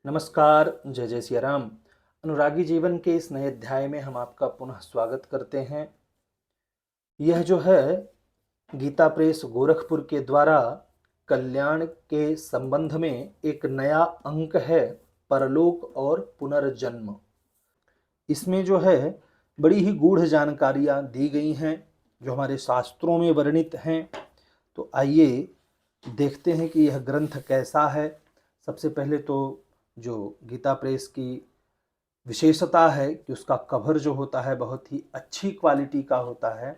नमस्कार, जय जय सिया राम। अनुरागी जीवन के इस नए अध्याय में हम आपका पुनः स्वागत करते हैं। यह जो है गीता प्रेस गोरखपुर के द्वारा कल्याण के संबंध में एक नया अंक है, परलोक और पुनर्जन्म। इसमें जो है बड़ी ही गूढ़ जानकारियाँ दी गई हैं जो हमारे शास्त्रों में वर्णित हैं। तो आइए देखते हैं कि यह ग्रंथ कैसा है। सबसे पहले तो जो गीता प्रेस की विशेषता है कि उसका कवर जो होता है बहुत ही अच्छी क्वालिटी का होता है।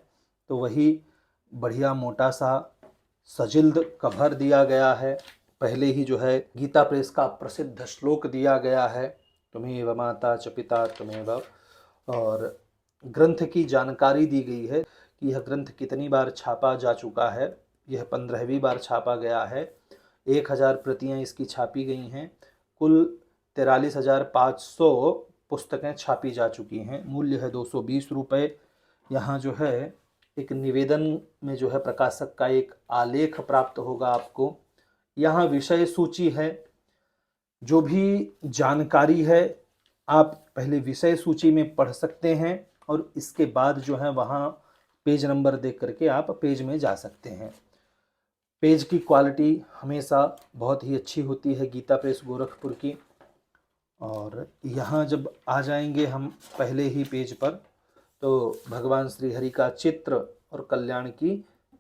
तो वही बढ़िया मोटा सा सजिल्द कवर दिया गया है। पहले ही जो है गीता प्रेस का प्रसिद्ध श्लोक दिया गया है, तुम्हें माता च पिता तुम्हें। और ग्रंथ की जानकारी दी गई है कि यह ग्रंथ कितनी बार छापा जा चुका है। यह 15वीं बार छापा गया है। 1000 प्रतियां इसकी छापी गई हैं। कुल 43,500 पुस्तकें छापी जा चुकी हैं। मूल्य है 220 रुपये। यहाँ जो है एक निवेदन में जो है प्रकाशक का एक आलेख प्राप्त होगा आपको। यहाँ विषय सूची है। जो भी जानकारी है आप पहले विषय सूची में पढ़ सकते हैं और इसके बाद जो है वहाँ पेज नंबर देख करके आप पेज में जा सकते हैं। पेज की क्वालिटी हमेशा बहुत ही अच्छी होती है गीता प्रेस गोरखपुर की। और यहाँ जब आ जाएंगे हम पहले ही पेज पर, तो भगवान श्री हरि का चित्र और कल्याण की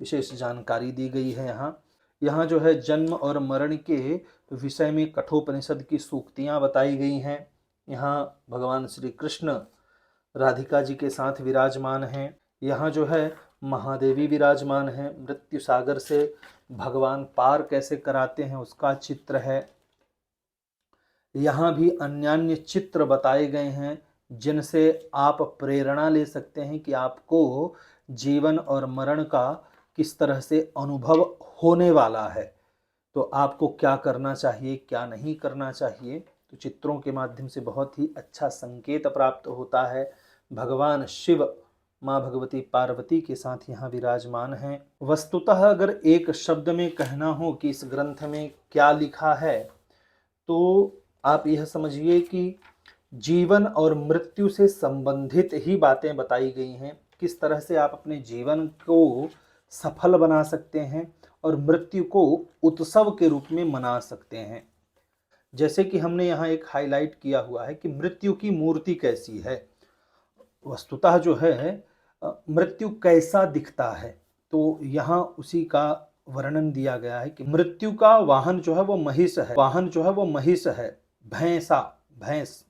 विशेष जानकारी दी गई है। यहाँ जो है जन्म और मरण के विषय में कठोपनिषद की सूक्तियाँ बताई गई हैं। यहाँ भगवान श्री कृष्ण राधिका जी के साथ विराजमान हैं। यहाँ जो है महादेवी विराजमान हैं। मृत्यु सागर से भगवान पार कैसे कराते हैं उसका चित्र है। यहाँ भी अन्यान्य चित्र बताए गए हैं जिनसे आप प्रेरणा ले सकते हैं कि आपको जीवन और मरण का किस तरह से अनुभव होने वाला है, तो आपको क्या करना चाहिए क्या नहीं करना चाहिए। तो चित्रों के माध्यम से बहुत ही अच्छा संकेत प्राप्त होता है। भगवान शिव माँ भगवती पार्वती के साथ यहाँ विराजमान हैं। वस्तुतः अगर एक शब्द में कहना हो कि इस ग्रंथ में क्या लिखा है, तो आप यह समझिए कि जीवन और मृत्यु से संबंधित ही बातें बताई गई हैं। किस तरह से आप अपने जीवन को सफल बना सकते हैं और मृत्यु को उत्सव के रूप में मना सकते हैं। जैसे कि हमने यहाँ एक हाईलाइट किया हुआ है कि मृत्यु की मूर्ति कैसी है। वस्तुतः जो है मृत्यु कैसा दिखता है, तो यहाँ उसी का वर्णन दिया गया है कि मृत्यु का वाहन जो है वो महिष है। वाहन जो है वो महिष है, भैंस।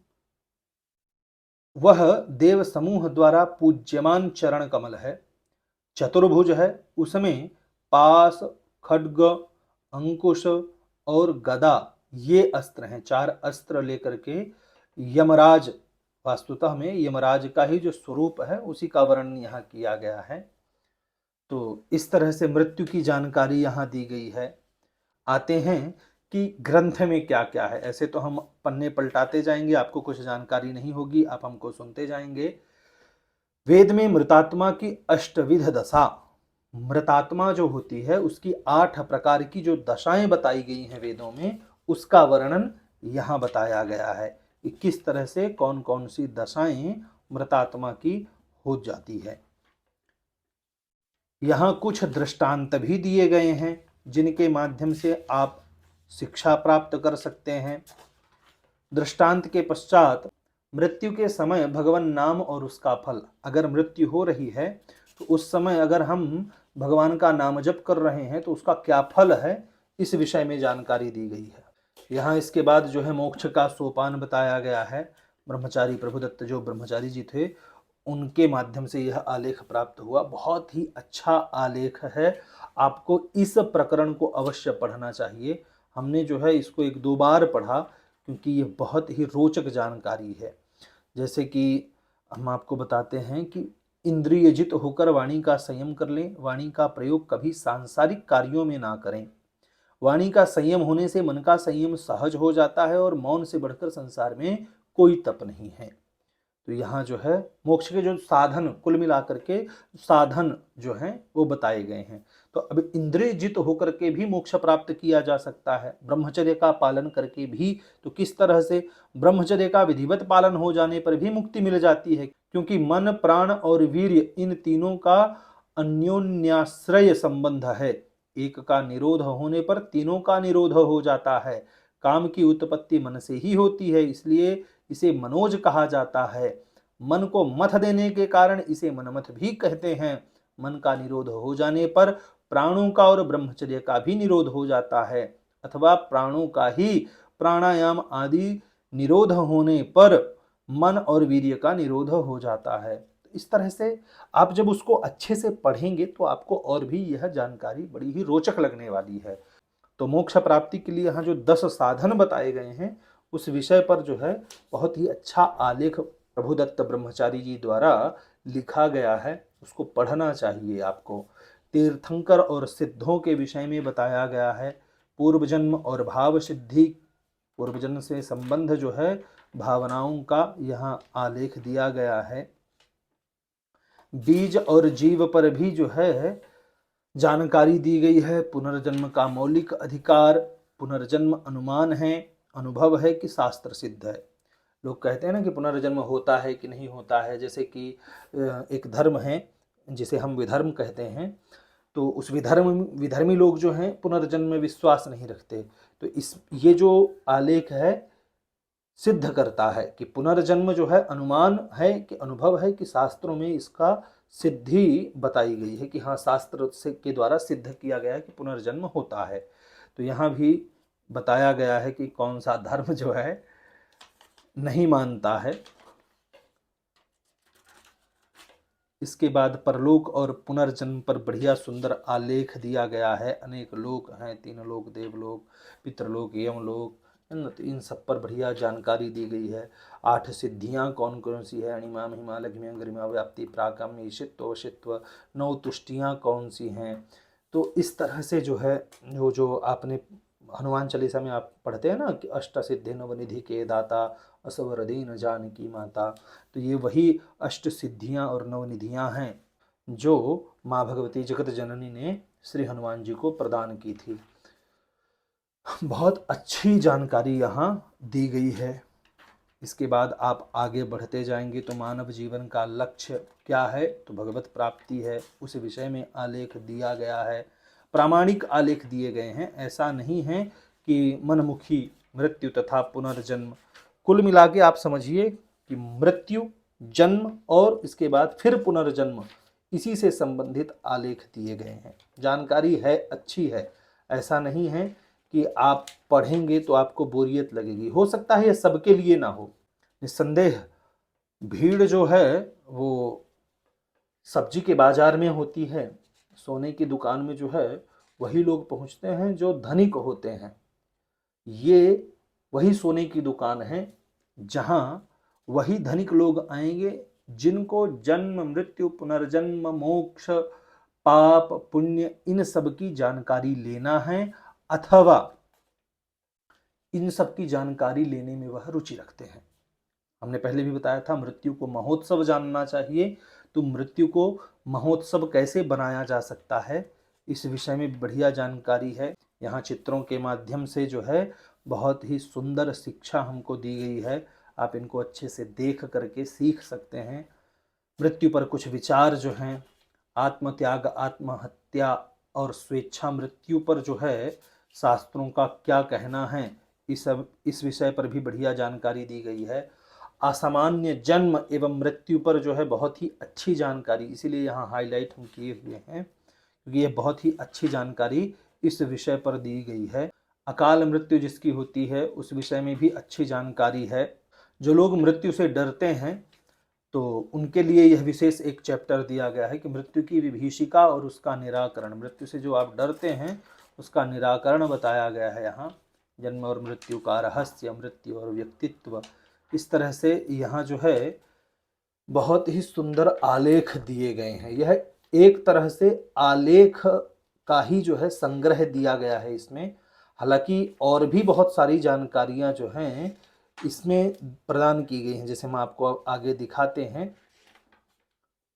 वह देव समूह द्वारा पूज्यमान चरण कमल है। चतुर्भुज है, उसमें पास, खड्ग, अंकुश और गदा ये अस्त्र हैं। 4 अस्त्र लेकर के यमराज, वास्तुतः में यमराज का ही जो स्वरूप है उसी का वर्णन यहाँ किया गया है। तो इस तरह से मृत्यु की जानकारी यहाँ दी गई है। आते हैं कि ग्रंथ में क्या क्या है। ऐसे तो हम पन्ने पलटाते जाएंगे, आपको कुछ जानकारी नहीं होगी, आप हमको सुनते जाएंगे। वेद में मृतात्मा की अष्टविध दशा, मृतात्मा जो होती है उसकी 8 प्रकार की जो दशाएं बताई गई हैं वेदों में, उसका वर्णन यहाँ बताया गया है कि किस तरह से कौन कौन सी दशाएं मृतात्मा की हो जाती है। यहाँ कुछ दृष्टांत भी दिए गए हैं जिनके माध्यम से आप शिक्षा प्राप्त कर सकते हैं। दृष्टांत के पश्चात मृत्यु के समय भगवान नाम और उसका फल। अगर मृत्यु हो रही है तो उस समय अगर हम भगवान का नाम जप कर रहे हैं तो उसका क्या फल है, इस विषय में जानकारी दी गई है। यहाँ इसके बाद जो है मोक्ष का सोपान बताया गया है। ब्रह्मचारी प्रभुदत्त जो ब्रह्मचारी जी थे उनके माध्यम से यह आलेख प्राप्त हुआ। बहुत ही अच्छा आलेख है, आपको इस प्रकरण को अवश्य पढ़ना चाहिए। हमने जो है इसको 1-2 बार पढ़ा क्योंकि ये बहुत ही रोचक जानकारी है। जैसे कि हम आपको बताते हैं कि इंद्रिय जित होकर वाणी का संयम कर लें। वाणी का प्रयोग कभी सांसारिक कार्यों में ना करें। वाणी का संयम होने से मन का संयम सहज हो जाता है और मौन से बढ़कर संसार में कोई तप नहीं है। तो यहाँ जो है मोक्ष के जो साधन, कुल मिलाकर के साधन जो हैं वो बताए गए हैं। तो तो अब इंद्रिय जित होकर के भी मोक्ष प्राप्त किया जा सकता है, ब्रह्मचर्य का पालन करके भी। तो किस तरह से? ब्रह्मचर्य का विधिवत पालन हो जाने पर भी मुक्ति मिल जाती है, क्योंकि मन, प्राण और वीर्य इन तीनों का अन्योन्याश्रय संबंध है। एक का निरोध होने पर तीनों का निरोध हो जाता है। काम की उत्पत्ति मन से ही होती है, इसलिए इसे मनोज कहा जाता है। मन को मथ देने के कारण इसे मनमथ भी कहते हैं। मन का निरोध हो जाने पर प्राणों का और ब्रह्मचर्य का भी निरोध हो जाता है, अथवा प्राणों का ही प्राणायाम आदि निरोध होने पर मन और वीर्य का निरोध हो जाता है। इस तरह से आप जब उसको अच्छे से पढ़ेंगे तो आपको और भी यह जानकारी बड़ी ही रोचक लगने वाली है। तो मोक्ष प्राप्ति के लिए यहाँ जो 10 साधन बताए गए हैं, उस विषय पर जो है बहुत ही अच्छा आलेख प्रभुदत्त ब्रह्मचारी जी द्वारा लिखा गया है, उसको पढ़ना चाहिए आपको। तीर्थंकर और सिद्धों के विषय में बताया गया है। पूर्व जन्म और भाव सिद्धि, पूर्व जन्म से संबंध जो है भावनाओं का यहाँ आलेख दिया गया है। बीज और जीव पर भी जो है जानकारी दी गई है। पुनर्जन्म का मौलिक अधिकार, पुनर्जन्म अनुमान है, अनुभव है कि शास्त्र सिद्ध है। लोग कहते हैं ना कि पुनर्जन्म होता है कि नहीं होता है। जैसे कि एक धर्म है जिसे हम विधर्म कहते हैं, तो उस विधर्मी लोग जो हैं पुनर्जन्म में विश्वास नहीं रखते। तो ये जो आलेख है सिद्ध करता है कि पुनर्जन्म जो है अनुमान है कि अनुभव है कि शास्त्रों में इसका सिद्धि बताई गई है कि हाँ, शास्त्र से के द्वारा सिद्ध किया गया है कि पुनर्जन्म होता है। तो यहाँ भी बताया गया है कि कौन सा धर्म जो है नहीं मानता है। इसके बाद परलोक और पुनर्जन्म पर बढ़िया सुंदर आलेख दिया गया है। अनेक लोक हैं, 3 लोक, देवलोक, पितृलोक, यमलोक, तो इन सब पर बढ़िया जानकारी दी गई है। 8 सिद्धियां कौन कौन सी है? अणिमा, महिमा, लघिमा, गरिमा, व्याप्ति, पराक्रम, ईशित्व, वशित्व। 9 तुष्टियां कौन सी हैं? तो इस तरह से जो है जो आपने हनुमान चालीसा में आप पढ़ते हैं ना कि अष्ट सिद्धि नवनिधि के दाता, असवर दीन जानकी माता। तो ये वही अष्ट सिद्धियां और नवनिधियां हैं जो माँ भगवती जगत जननी ने श्री हनुमान जी को प्रदान की थी। बहुत अच्छी जानकारी यहाँ दी गई है। इसके बाद आप आगे बढ़ते जाएंगे तो मानव जीवन का लक्ष्य क्या है? तो भगवत प्राप्ति है। उस विषय में आलेख दिया गया है, प्रामाणिक आलेख दिए गए हैं। ऐसा नहीं है कि मनमुखी, मृत्यु तथा पुनर्जन्म। कुल मिला के आप समझिए कि मृत्यु, जन्म और इसके बाद फिर पुनर्जन्म, इसी से संबंधित आलेख दिए गए हैं। जानकारी है, अच्छी है। ऐसा नहीं है कि आप पढ़ेंगे तो आपको बोरियत लगेगी। हो सकता है यह सबके लिए ना हो, निस्संदेह। भीड़ जो है वो सब्जी के बाजार में होती है, सोने की दुकान में जो है वही लोग पहुंचते हैं जो धनिक होते हैं। ये वही सोने की दुकान है जहां वही धनिक लोग आएंगे जिनको जन्म, मृत्यु, पुनर्जन्म, मोक्ष, पाप, पुण्य, इन सब की जानकारी लेना है, अथवा इन सब की जानकारी लेने में वह रुचि रखते हैं। हमने पहले भी बताया था मृत्यु को महोत्सव जानना चाहिए। तो मृत्यु को महोत्सव कैसे बनाया जा सकता है, इस विषय में बढ़िया जानकारी है। यहाँ चित्रों के माध्यम से जो है बहुत ही सुंदर शिक्षा हमको दी गई है। आप इनको अच्छे से देख करके सीख सकते हैं। मृत्यु पर कुछ विचार जो हैं, आत्मत्याग, आत्महत्या और स्वेच्छा मृत्यु पर जो है शास्त्रों का क्या कहना है, इस विषय पर भी बढ़िया जानकारी दी गई है। असामान्य जन्म एवं मृत्यु पर जो है बहुत ही अच्छी जानकारी, इसीलिए यहाँ हाईलाइट हम किए हुए हैं क्योंकि ये बहुत ही अच्छी जानकारी इस विषय पर दी गई है। अकाल मृत्यु जिसकी होती है उस विषय में भी अच्छी जानकारी है। जो लोग मृत्यु से डरते हैं तो उनके लिए यह विशेष एक चैप्टर दिया गया है कि मृत्यु की विभीषिका और उसका निराकरण। मृत्यु से जो आप डरते हैं उसका निराकरण बताया गया है यहाँ। जन्म और मृत्यु का रहस्य, मृत्यु और व्यक्तित्व, इस तरह से यहाँ जो है बहुत ही सुंदर आलेख दिए गए हैं। यह एक तरह से आलेख का ही जो है संग्रह दिया गया है इसमें। हालांकि और भी बहुत सारी जानकारियां जो हैं इसमें प्रदान की गई हैं, जैसे हम आपको आगे दिखाते हैं।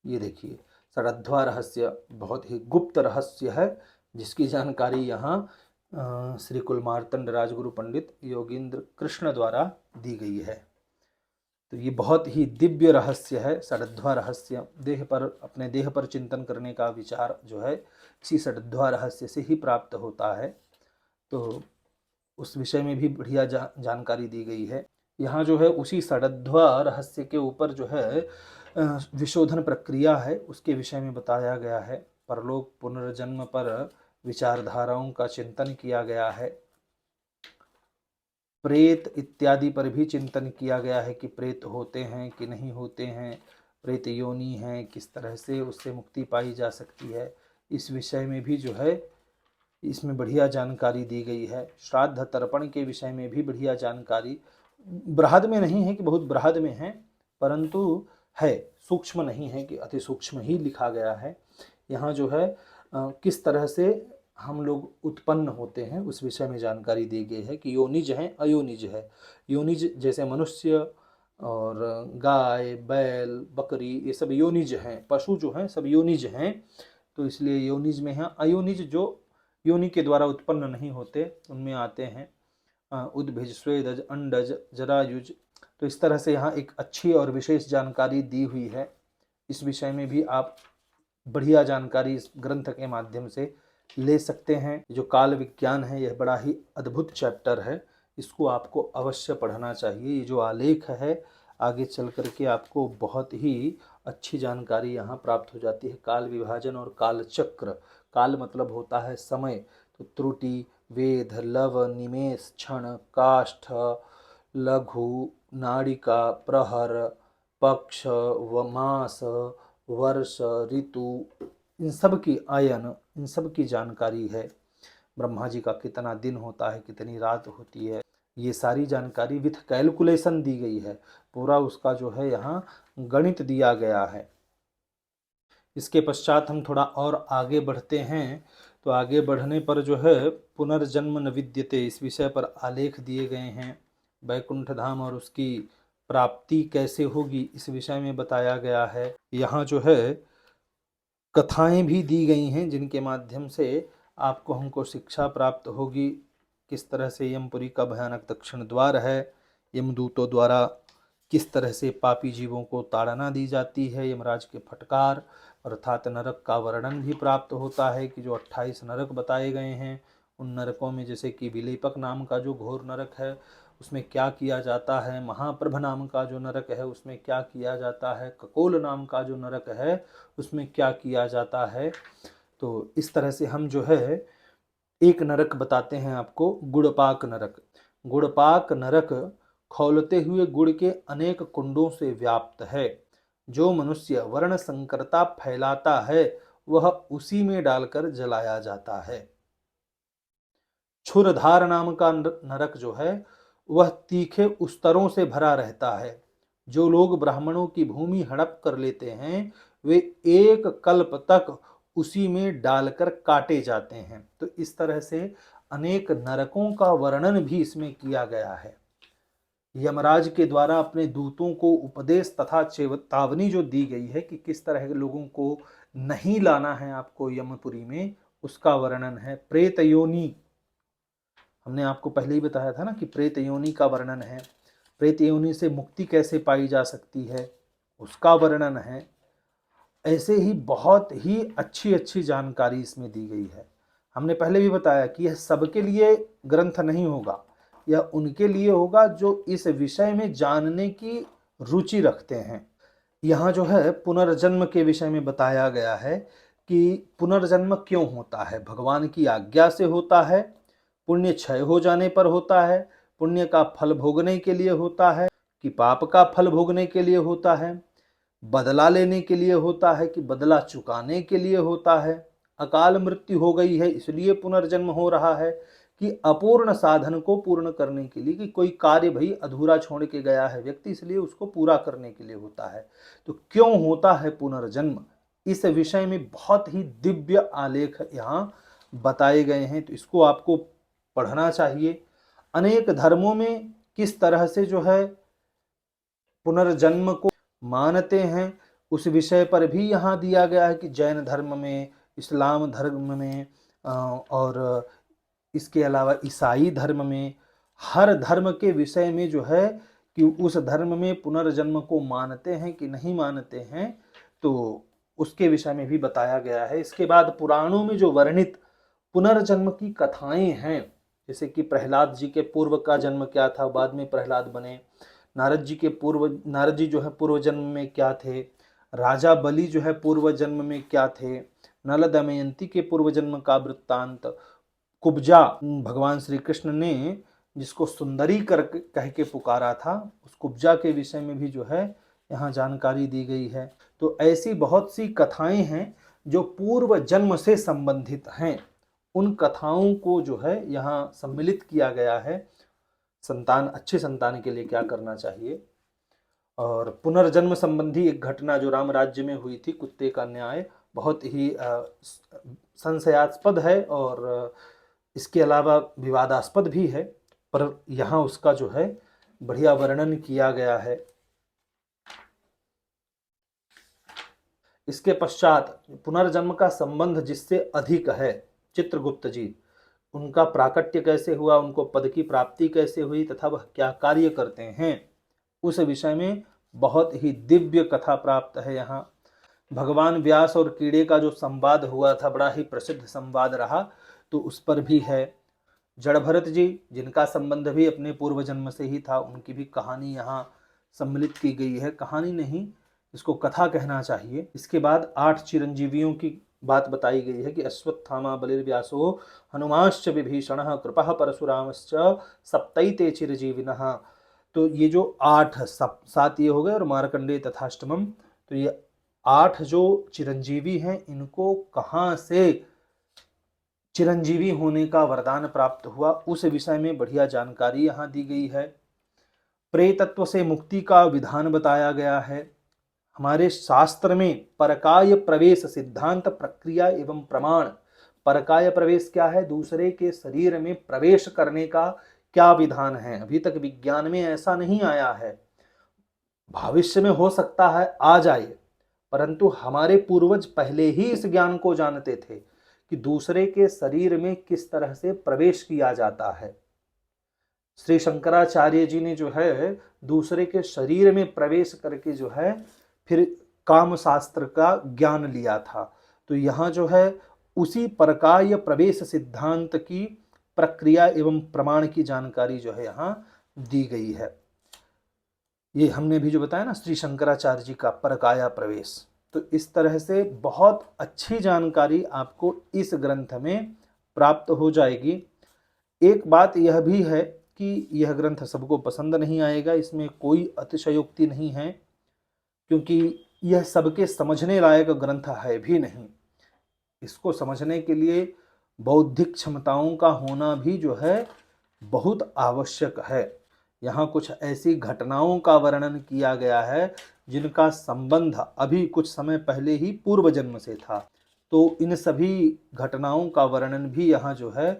ये देखिए, षडध्वा रहस्य बहुत ही गुप्त रहस्य है जिसकी जानकारी यहाँ श्री कुलमार्तंड राजगुरु पंडित योगींद्र कृष्ण द्वारा दी गई है। तो ये बहुत ही दिव्य रहस्य है, षडध्वा रहस्य। देह पर, अपने देह पर चिंतन करने का विचार जो है इसी षडध्वा रहस्य से ही प्राप्त होता है। तो उस विषय में भी बढ़िया जानकारी दी गई है। यहाँ जो है उसी षडध्वा रहस्य के ऊपर जो है विशोधन प्रक्रिया है, उसके विषय में बताया गया है। परलोक पुनर्जन्म पर विचारधाराओं का चिंतन किया गया है। प्रेत इत्यादि पर भी चिंतन किया गया है कि प्रेत होते हैं कि नहीं होते हैं, प्रेत योनि है, किस तरह से उससे मुक्ति पाई जा सकती है, इस विषय में भी जो है इसमें बढ़िया जानकारी दी गई है। श्राद्ध तर्पण के विषय में भी बढ़िया जानकारी, बृहद में नहीं है कि बहुत बृहद में है, परंतु है, सूक्ष्म नहीं है कि अति सूक्ष्म ही लिखा गया है। यहाँ जो है किस तरह से हम लोग उत्पन्न होते हैं उस विषय में जानकारी दी गई है कि योनिज हैं, अयोनिज है। योनिज जैसे मनुष्य और गाय, बैल, बकरी, ये सब योनिज हैं। पशु जो हैं सब योनिज हैं, तो इसलिए योनिज में हैं। अयोनिज जो योनि के द्वारा उत्पन्न नहीं होते उनमें आते हैं उद्भिज, स्वेदज, अंडज, जरायुज। तो इस तरह से यहाँ एक अच्छी और विशेष जानकारी दी हुई है। इस विषय में भी आप बढ़िया जानकारी इस ग्रंथ के माध्यम से ले सकते हैं। जो काल विज्ञान है यह बड़ा ही अद्भुत चैप्टर है, इसको आपको अवश्य पढ़ना चाहिए। ये जो आलेख है आगे चल करके आपको बहुत ही अच्छी जानकारी यहाँ प्राप्त हो जाती है। काल विभाजन और काल चक्र, काल मतलब होता है समय, तो त्रुटि, वेद, लव, निमेष, क्षण, काष्ठ, लघु, नाड़िका, प्रहर, पक्ष व मास, वर्ष, ऋतु, इन सब की आयन, इन सब की जानकारी है। ब्रह्मा जी का कितना दिन होता है, कितनी रात होती है, ये सारी जानकारी विथ कैलकुलेशन दी गई है। पूरा उसका जो है यहाँ गणित दिया गया है। इसके पश्चात हम थोड़ा और आगे बढ़ते हैं। तो आगे बढ़ने पर जो है पुनर्जन्म न विद्यते, इस विषय पर आलेख दिए गए हैं। वैकुंठ धाम और उसकी प्राप्ति कैसे होगी इस विषय में बताया गया है। यहाँ जो है कथाएं भी दी गई हैं जिनके माध्यम से आपको हमको शिक्षा प्राप्त होगी। किस तरह से यमपुरी का भयानक दक्षिण द्वार है, यमदूतों द्वारा किस तरह से पापी जीवों को ताड़ना दी जाती है, यमराज के फटकार अर्थात नरक का वर्णन भी प्राप्त होता है कि जो 28 नरक बताए गए हैं उन नरकों में जैसे कि विलेपक नाम का जो घोर नरक है उसमें क्या किया जाता है, महाप्रभ नाम का जो नरक है उसमें क्या किया जाता है, ककोल नाम का जो नरक है उसमें क्या किया जाता है। तो इस तरह से हम जो है एक नरक बताते हैं आपको, गुड़पाक नरक। गुड़पाक नरक खौलते हुए गुड़ के अनेक कुंडों से व्याप्त है। जो मनुष्य वर्ण संकरता फैलाता है वह उसी में डालकर जलाया जाता है। छुरधार नाम का नरक जो है वह तीखे उस्तरों से भरा रहता है। जो लोग ब्राह्मणों की भूमि हड़प कर लेते हैं वे एक कल्प तक उसी में डालकर काटे जाते हैं। तो इस तरह से अनेक नरकों का वर्णन भी इसमें किया गया है। यमराज के द्वारा अपने दूतों को उपदेश तथा चेतावनी जो दी गई है कि किस तरह के लोगों को नहीं लाना है आपको यमपुरी में, उसका वर्णन है। प्रेत योनि, हमने आपको पहले ही बताया था ना कि प्रेत योनि का वर्णन है। प्रेत योनि से मुक्ति कैसे पाई जा सकती है उसका वर्णन है। ऐसे ही बहुत ही अच्छी अच्छी जानकारी इसमें दी गई है। हमने पहले भी बताया कि यह सबके लिए ग्रंथ नहीं होगा, यह उनके लिए होगा जो इस विषय में जानने की रुचि रखते हैं। यहाँ जो है पुनर्जन्म के विषय में बताया गया है कि पुनर्जन्म क्यों होता है। भगवान की आज्ञा से होता है, पुण्य क्षय हो जाने पर होता है, पुण्य का फल भोगने के लिए होता है कि पाप का फल भोगने के लिए होता है, बदला लेने के लिए होता है कि बदला चुकाने के लिए होता है, अकाल मृत्यु हो गई है इसलिए पुनर्जन्म हो रहा है, कि अपूर्ण साधन को पूर्ण करने के लिए, कि कोई कार्य भाई अधूरा छोड़ के गया है व्यक्ति इसलिए उसको पूरा करने के लिए होता है। तो क्यों होता है पुनर्जन्म, इस विषय में बहुत ही दिव्य आलेख यहाँ बताए गए हैं। तो इसको आपको पढ़ना चाहिए। अनेक धर्मों में किस तरह से जो है पुनर्जन्म को मानते हैं उस विषय पर भी यहाँ दिया गया है कि जैन धर्म में, इस्लाम धर्म में, और इसके अलावा ईसाई धर्म में, हर धर्म के विषय में जो है कि उस धर्म में पुनर्जन्म को मानते हैं कि नहीं मानते हैं, तो उसके विषय में भी बताया गया है। इसके बाद पुराणों में जो वर्णित पुनर्जन्म की कथाएं हैं, जैसे कि प्रहलाद जी के पूर्व का जन्म क्या था, बाद में प्रहलाद बने, नारद जी जो है पूर्व जन्म में क्या थे, राजा बलि जो है पूर्व जन्म में क्या थे, नल दमयंती के पूर्व जन्म का वृत्तांत, कुब्जा भगवान श्री कृष्ण ने जिसको सुंदरी कर कह के पुकारा था, उस कुब्जा के विषय में भी जो है यहाँ जानकारी दी गई है। तो ऐसी बहुत सी कथाएं हैं जो पूर्व जन्म से संबंधित हैं। उन कथाओं को जो है यहाँ सम्मिलित किया गया है, अच्छे संतान के लिए क्या करना चाहिए। और पुनर्जन्म संबंधी एक घटना जो राम राज्य में हुई थी, कुत्ते का न्याय, बहुत ही संशयास्पद है और इसके अलावा विवादास्पद भी है, पर यहाँ उसका जो है बढ़िया वर्णन किया गया है। इसके पश्चात पुनर्जन्म का संबंध जिससे अधिक है, चित्रगुप्त जी, उनका प्राकट्य कैसे हुआ, उनको पद की प्राप्ति कैसे हुई तथा वह क्या कार्य करते हैं, उस विषय में बहुत ही दिव्य कथा प्राप्त है। यहाँ भगवान व्यास और कीड़े का जो संवाद हुआ था, बड़ा ही प्रसिद्ध संवाद रहा, तो उस पर भी है। जड़ भरत जी, जिनका संबंध भी अपने पूर्व जन्म से ही था, उनकी भी कहानी यहाँ सम्मिलित की गई है। कहानी नहीं, इसको कथा कहना चाहिए। इसके बाद 8 चिरंजीवियों की बात बताई गई है कि अश्वत्थामा बलिर्व्यासो हनुमाश्च विभीषणः कृपः परशुरामश्च सप्तैते चिरजीविनः। तो ये जो 8 7 ये हो गए और मार्कंडेय तथाष्टमम, तो ये 8 जो चिरंजीवी हैं, इनको कहाँ से चिरंजीवी होने का वरदान प्राप्त हुआ, उस विषय में बढ़िया जानकारी यहाँ दी गई है। प्रेतत्व से मुक्ति का विधान बताया गया है। हमारे शास्त्र में परकाय प्रवेश सिद्धांत, प्रक्रिया एवं प्रमाण। परकाय प्रवेश क्या है, दूसरे के शरीर में प्रवेश करने का क्या विधान है। अभी तक विज्ञान में ऐसा नहीं आया है, भविष्य में हो सकता है आ जाए, परंतु हमारे पूर्वज पहले ही इस ज्ञान को जानते थे कि दूसरे के शरीर में किस तरह से प्रवेश किया जाता है। श्री शंकराचार्य जी ने जो है दूसरे के शरीर में प्रवेश करके जो है फिर काम शास्त्र का ज्ञान लिया था। तो यहाँ जो है उसी परकाय प्रवेश सिद्धांत की प्रक्रिया एवं प्रमाण की जानकारी जो है यहाँ दी गई है। ये हमने भी जो बताया ना, श्री शंकराचार्य जी का परकाया प्रवेश। तो इस तरह से बहुत अच्छी जानकारी आपको इस ग्रंथ में प्राप्त हो जाएगी। एक बात यह भी है कि यह ग्रंथ सबको पसंद नहीं आएगा, इसमें कोई अतिशयोक्ति नहीं है, क्योंकि यह सबके समझने लायक ग्रंथ है भी नहीं। इसको समझने के लिए बौद्धिक क्षमताओं का होना भी जो है बहुत आवश्यक है। यहाँ कुछ ऐसी घटनाओं का वर्णन किया गया है जिनका संबंध अभी कुछ समय पहले ही पूर्व जन्म से था। तो इन सभी घटनाओं का वर्णन भी यहाँ जो है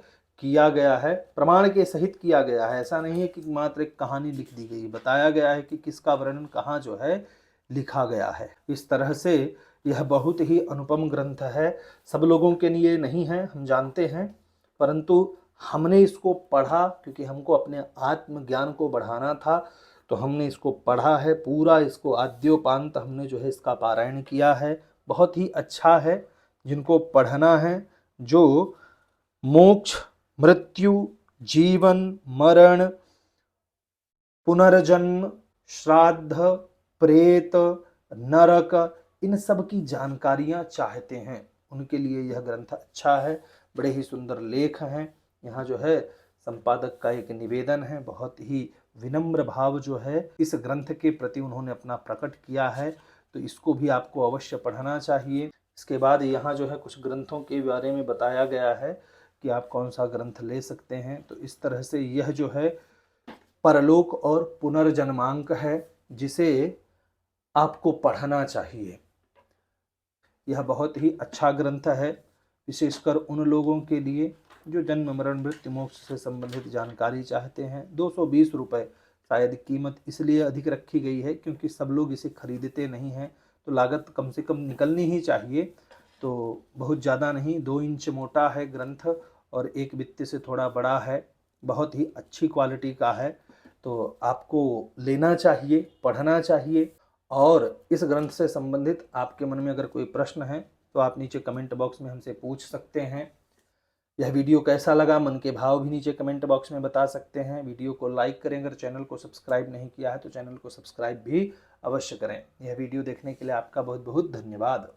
किया गया है, प्रमाण के सहित किया गया है। ऐसा नहीं है कि मात्र एक कहानी लिख दी गई, बताया गया है कि किसका वर्णन कहाँ जो है लिखा गया है। इस तरह से यह बहुत ही अनुपम ग्रंथ है। सब लोगों के लिए नहीं है, हम जानते हैं, परंतु हमने इसको पढ़ा क्योंकि हमको अपने आत्मज्ञान को बढ़ाना था, तो हमने इसको पढ़ा है पूरा, इसको आद्योपांत हमने जो है इसका पारायण किया है। बहुत ही अच्छा है, जिनको पढ़ना है, जो मोक्ष, मृत्यु, जीवन, मरण, पुनर्जन्म, श्राद्ध, प्रेत, नरक, इन सब की जानकारियां चाहते हैं, उनके लिए यह ग्रंथ अच्छा है। बड़े ही सुंदर लेख हैं। यहाँ जो है संपादक का एक निवेदन है, बहुत ही विनम्र भाव जो है इस ग्रंथ के प्रति उन्होंने अपना प्रकट किया है, तो इसको भी आपको अवश्य पढ़ना चाहिए। इसके बाद यहाँ जो है कुछ ग्रंथों के बारे में बताया गया है कि आप कौन सा ग्रंथ ले सकते हैं। तो इस तरह से यह जो है परलोक और पुनर्जन्मांक है, जिसे आपको पढ़ना चाहिए। यह बहुत ही अच्छा ग्रंथ है, विशेषकर उन लोगों के लिए जो जन्म मरण मृत्यु मोक्ष से संबंधित जानकारी चाहते हैं। 220 रुपये शायद कीमत इसलिए अधिक रखी गई है क्योंकि सब लोग इसे खरीदते नहीं हैं, तो लागत कम से कम निकलनी ही चाहिए। तो बहुत ज़्यादा नहीं, 2 इंच मोटा है ग्रंथ और एक बित्ती से थोड़ा बड़ा है, बहुत ही अच्छी क्वालिटी का है। तो आपको लेना चाहिए, पढ़ना चाहिए। और इस ग्रंथ से संबंधित आपके मन में अगर कोई प्रश्न है तो आप नीचे कमेंट बॉक्स में हमसे पूछ सकते हैं। यह वीडियो कैसा लगा, मन के भाव भी नीचे कमेंट बॉक्स में बता सकते हैं। वीडियो को लाइक करें, अगर चैनल को सब्सक्राइब नहीं किया है तो चैनल को सब्सक्राइब भी अवश्य करें। यह वीडियो देखने के लिए आपका बहुत बहुत धन्यवाद।